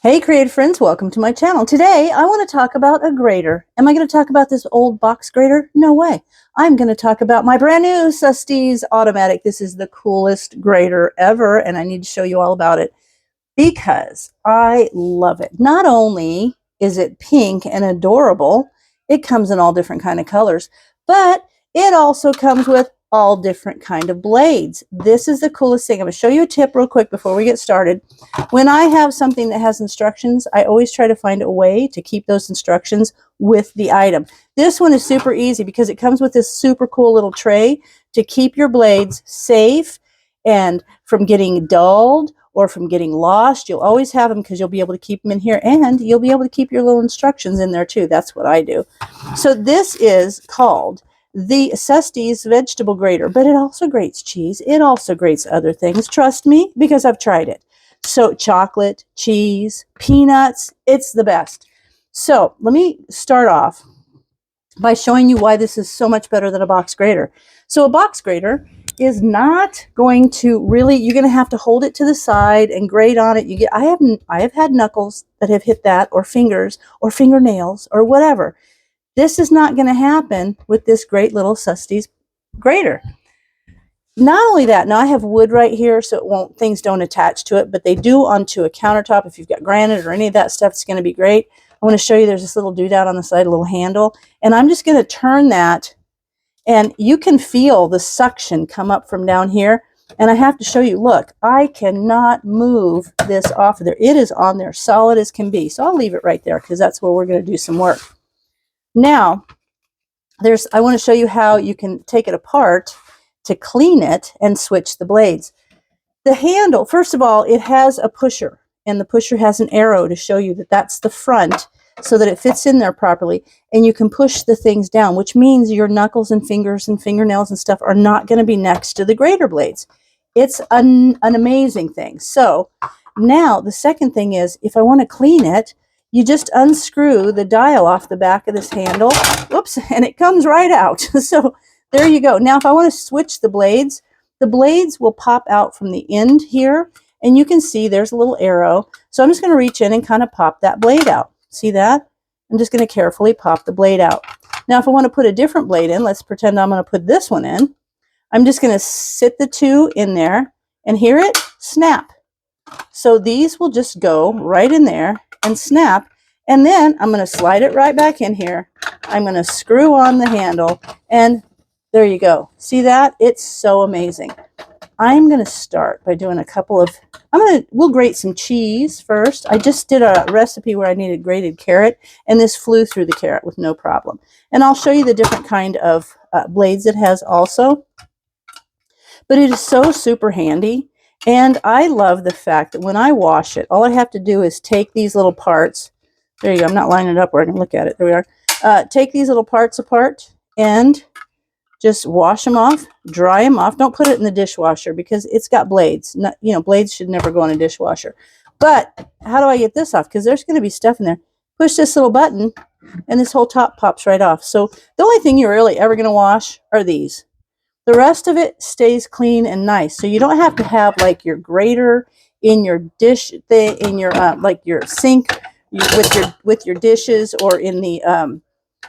Hey creative friends, welcome to my channel. Today I want to talk about a grater. Am I going to talk about this old box grater? No way. I'm going to talk about my brand new SUSTEAS automatic. This is the coolest grater ever, and I need to show you all about it because I love it. Not only is it pink and adorable, it comes in all different kind of colors, but it also comes with all different kind of blades. This is the coolest thing. I'm going to show you a tip real quick before we get started. When I have something that has instructions, I always try to find a way to keep those instructions with the item. This one is super easy because it comes with this super cool little tray to keep your blades safe and from getting dulled or from getting lost. You'll always have them because you'll be able to keep them in here, and you'll be able to keep your little instructions in there too. That's what I do. So this is called the SUSTEAS vegetable grater, but it also grates cheese. It also grates other things. Trust me, because I've tried it. So chocolate, cheese, peanuts, it's the best. So let me start off by showing you why this is so much better than a box grater. So a box grater is not going to really, you're going to have to hold it to the side and grate on it. I have had knuckles that have hit that, or fingers or fingernails or whatever. This is not going to happen with this great little SUSTEAS grater. Not only that, now I have wood right here, so things don't attach to it, but they do onto a countertop. If you've got granite or any of that stuff, it's going to be great. I want to show you there's this little doodad on the side, a little handle, and I'm just going to turn that, and you can feel the suction come up from down here. And I have to show you, look, I cannot move this off of there. It is on there, solid as can be. So I'll leave it right there because that's where we're going to do some work. Now, I want to show you how you can take it apart to clean it and switch the blades. The handle, first of all, it has a pusher, and the pusher has an arrow to show you that that's the front so that it fits in there properly, and you can push the things down, which means your knuckles and fingers and fingernails and stuff are not going to be next to the grater blades. It's an amazing thing. So now the second thing is, if I want to clean it, you just unscrew the dial off the back of this handle, whoops, and it comes right out. So there you go. Now, if I want to switch the blades will pop out from the end here, and you can see there's a little arrow. So I'm just going to reach in and kind of pop that blade out. See that? I'm just going to carefully pop the blade out. Now, if I want to put a different blade in, let's pretend I'm going to put this one in. I'm just going to sit the two in there and hear it snap. So these will just go right in there and snap, and then I'm going to slide it right back in here. I'm going to screw on the handle, and there you go. See that? It's so amazing. I'm going to start by doing a couple of, we'll grate some cheese first. I just did a recipe where I needed grated carrot, and this flew through the carrot with no problem. And I'll show you the different kind of blades it has also. But it is so super handy. And I love the fact that when I wash it, all I have to do is take these little parts. There you go. I'm not lining it up where I can look at it. There we are. Take these little parts apart and just wash them off, dry them off. Don't put it in the dishwasher because it's got blades. Blades should never go in a dishwasher. But how do I get this off? Because there's going to be stuff in there. Push this little button, and this whole top pops right off. So the only thing you're really ever going to wash are these. The rest of it stays clean and nice. So you don't have to have like your grater in your dish thing, in your like your sink with your dishes, or in the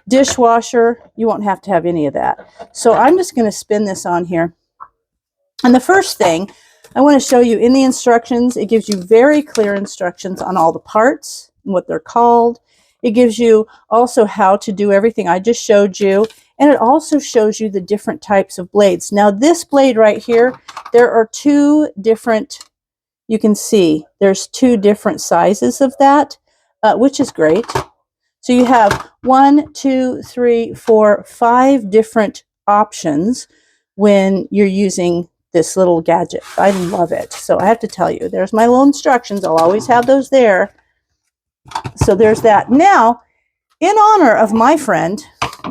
dishwasher. You won't have to have any of that. So I'm just going to spin this on here. And the first thing I want to show you in the instructions, it gives you very clear instructions on all the parts and what they're called. It gives you also how to do everything I just showed you. And it also shows you the different types of blades. Now this blade right here, there are two different, you can see there's two different sizes of that, which is great. So you have 1, 2, 3, 4, 5 different options when you're using this little gadget. I love it. So I have to tell you, there's my little instructions. I'll always have those there. So there's that. Now, in honor of my friend,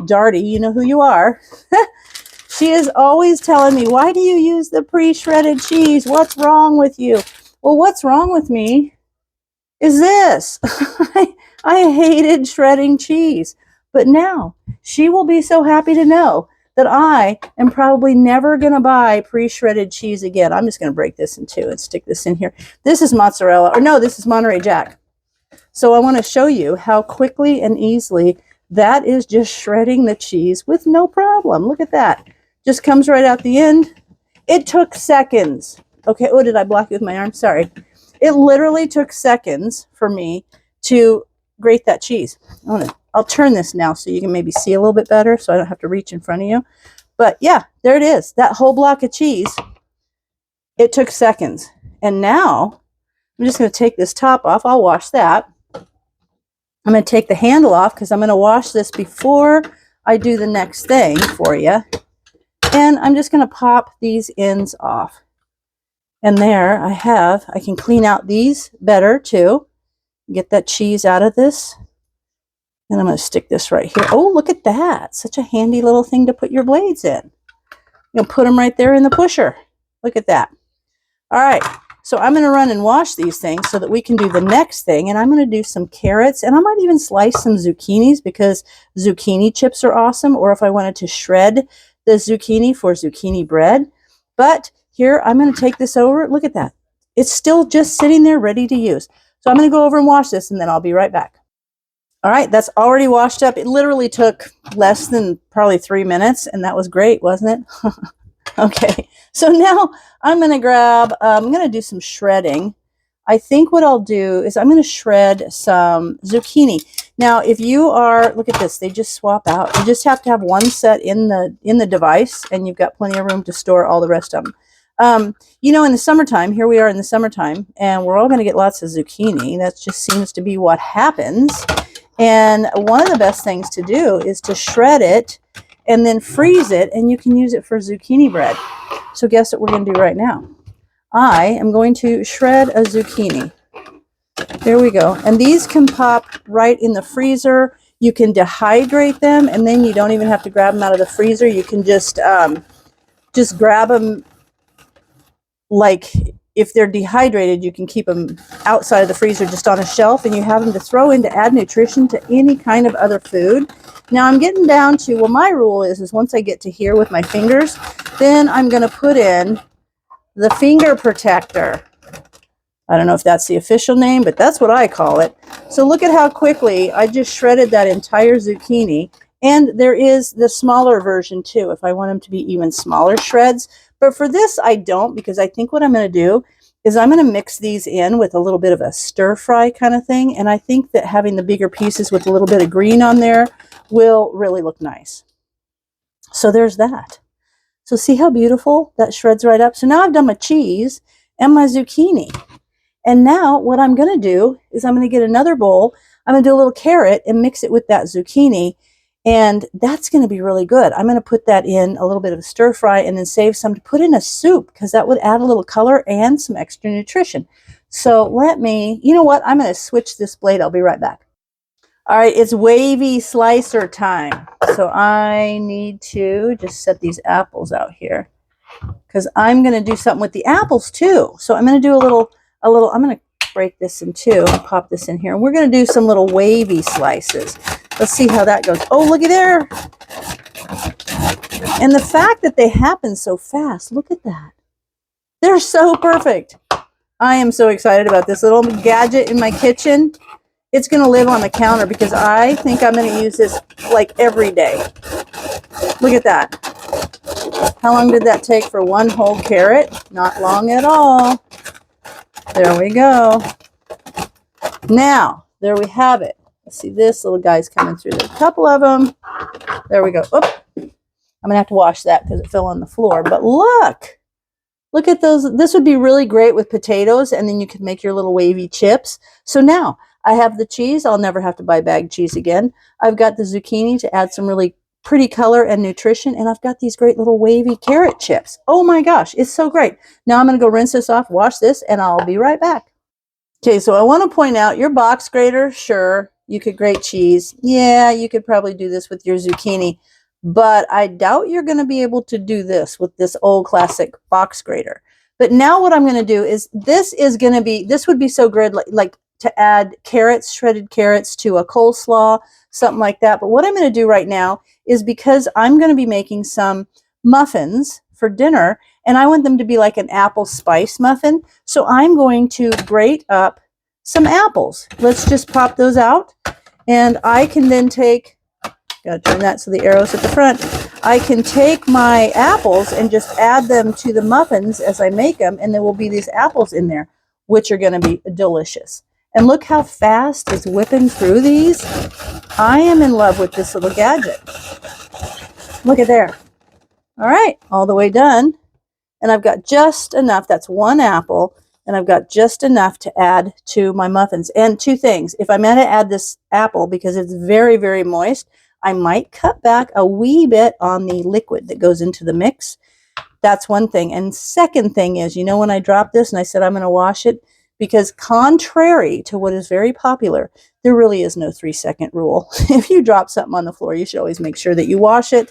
Darty, you know who you are, she is always telling me, why do you use the pre-shredded cheese? What's wrong with you? Well, what's wrong with me is this. I hated shredding cheese. But now, she will be so happy to know that I am probably never going to buy pre-shredded cheese again. I'm just going to break this in two and stick this in here. This is mozzarella, or no, this is Monterey Jack. So I want to show you how quickly and easily that is just shredding the cheese with no problem. Look at that. Just comes right out the end. It took seconds. Okay, oh, did I block you with my arm? Sorry. It literally took seconds for me to grate that cheese. I'll turn this now so you can maybe see a little bit better so I don't have to reach in front of you. But yeah, there it is. That whole block of cheese, it took seconds. And now I'm just going to take this top off. I'll wash that. I'm going to take the handle off because I'm going to wash this before I do the next thing for you. And I'm just going to pop these ends off. And there I can clean out these better too. Get that cheese out of this. And I'm going to stick this right here. Oh, look at that. Such a handy little thing to put your blades in. You'll put them right there in the pusher. Look at that. All right. So I'm going to run and wash these things so that we can do the next thing. And I'm going to do some carrots. And I might even slice some zucchinis because zucchini chips are awesome. Or if I wanted to shred the zucchini for zucchini bread. But here, I'm going to take this over. Look at that. It's still just sitting there ready to use. So I'm going to go over and wash this and then I'll be right back. All right, that's already washed up. It literally took less than probably 3 minutes, and that was great, wasn't it? Okay, so now I'm going to grab, I'm going to do some shredding. I think what I'll do is I'm going to shred some zucchini. Now, if you are, look at this, they just swap out. You just have to have one set in the device, and you've got plenty of room to store all the rest of them. You know, in the summertime, here we are in the summertime, and we're all going to get lots of zucchini. That just seems to be what happens. And one of the best things to do is to shred it and then freeze it, and you can use it for zucchini bread. So guess what we're going to do right now? I am going to shred a zucchini. There we go. And these can pop right in the freezer. You can dehydrate them, and then you don't even have to grab them out of the freezer. You can just grab them like if they're dehydrated, you can keep them outside of the freezer just on a shelf, and you have them to throw in to add nutrition to any kind of other food. Now I'm getting down to, well, my rule is once I get to here with my fingers, then I'm going to put in the finger protector. I don't know if that's the official name, but that's what I call it. So look at how quickly I just shredded that entire zucchini. And there is the smaller version too, if I want them to be even smaller shreds. But for this, I don't, because I think what I'm going to do is I'm going to mix these in with a little bit of a stir fry kind of thing. And I think that having the bigger pieces with a little bit of green on there will really look nice. So there's that. So see how beautiful that shreds right up. So now I've done my cheese and my zucchini. And now what I'm going to do is I'm going to get another bowl. I'm going to do a little carrot and mix it with that zucchini. And that's going to be really good. I'm going to put that in a little bit of a stir fry and then save some to put in a soup because that would add a little color and some extra nutrition. So let me, you know what? I'm going to switch this blade. I'll be right back. All right, it's wavy slicer time. So I need to just set these apples out here because I'm going to do something with the apples too. So I'm going to do a little, I'm going to break this in two and pop this in here. And we're going to do some little wavy slices. Let's see how that goes. Oh, look at there. And the fact that they happen so fast, look at that. They're so perfect. I am so excited about this little gadget in my kitchen. It's going to live on the counter because I think I'm going to use this like every day. Look at that. How long did that take for one whole carrot? Not long at all. There we go. Now, there we have it. Let's see, this little guy's coming through. There's a couple of them. There we go. Oop. I'm going to have to wash that because it fell on the floor. But look. Look at those. This would be really great with potatoes, and then you could make your little wavy chips. So now, I have the cheese. I'll never have to buy bagged cheese again. I've got the zucchini to add some really pretty color and nutrition, and I've got these great little wavy carrot chips. Oh my gosh, it's so great. Now I'm going to go rinse this off, wash this, and I'll be right back. Okay, so I want to point out your box grater, sure, you could grate cheese. Yeah, you could probably do this with your zucchini, but I doubt you're going to be able to do this with this old classic box grater. But now what I'm going to do is this would be so good like to add carrots, shredded carrots to a coleslaw, something like that. But what I'm going to do right now is because I'm going to be making some muffins for dinner, and I want them to be like an apple spice muffin. So I'm going to grate up some apples. Let's just pop those out. And I can then take, gotta turn that so the arrow's at the front. I can take my apples and just add them to the muffins as I make them, and there will be these apples in there, which are going to be delicious. And look how fast it's whipping through these. I am in love with this little gadget. Look at there. All right, all the way done. And I've got just enough, that's one apple, and I've got just enough to add to my muffins. And two things, if I'm going to add this apple, because it's very, very moist, I might cut back a wee bit on the liquid that goes into the mix. That's one thing. And second thing is, you know, when I dropped this and I said I'm going to wash it, because contrary to what is very popular, there really is no 3-second rule. If you drop something on the floor, you should always make sure that you wash it.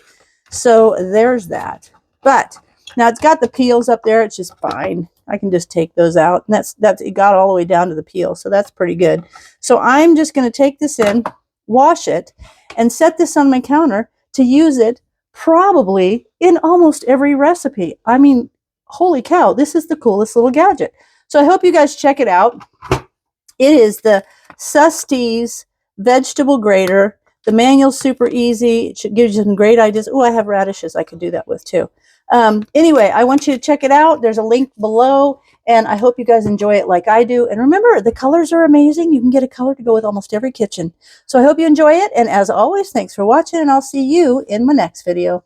So there's that. But now it's got the peels up there. It's just fine. I can just take those out. And that's it got all the way down to the peel. So that's pretty good. So I'm just going to take this in, wash it, and set this on my counter to use it probably in almost every recipe. I mean, holy cow, this is the coolest little gadget. So I hope you guys check it out. It is the SUSTEAS Vegetable Grater. The manual's super easy. It gives you some great ideas. Oh, I have radishes I could do that with too. Anyway, I want you to check it out. There's a link below, and I hope you guys enjoy it like I do. And remember, the colors are amazing. You can get a color to go with almost every kitchen. So I hope you enjoy it. And as always, thanks for watching, and I'll see you in my next video.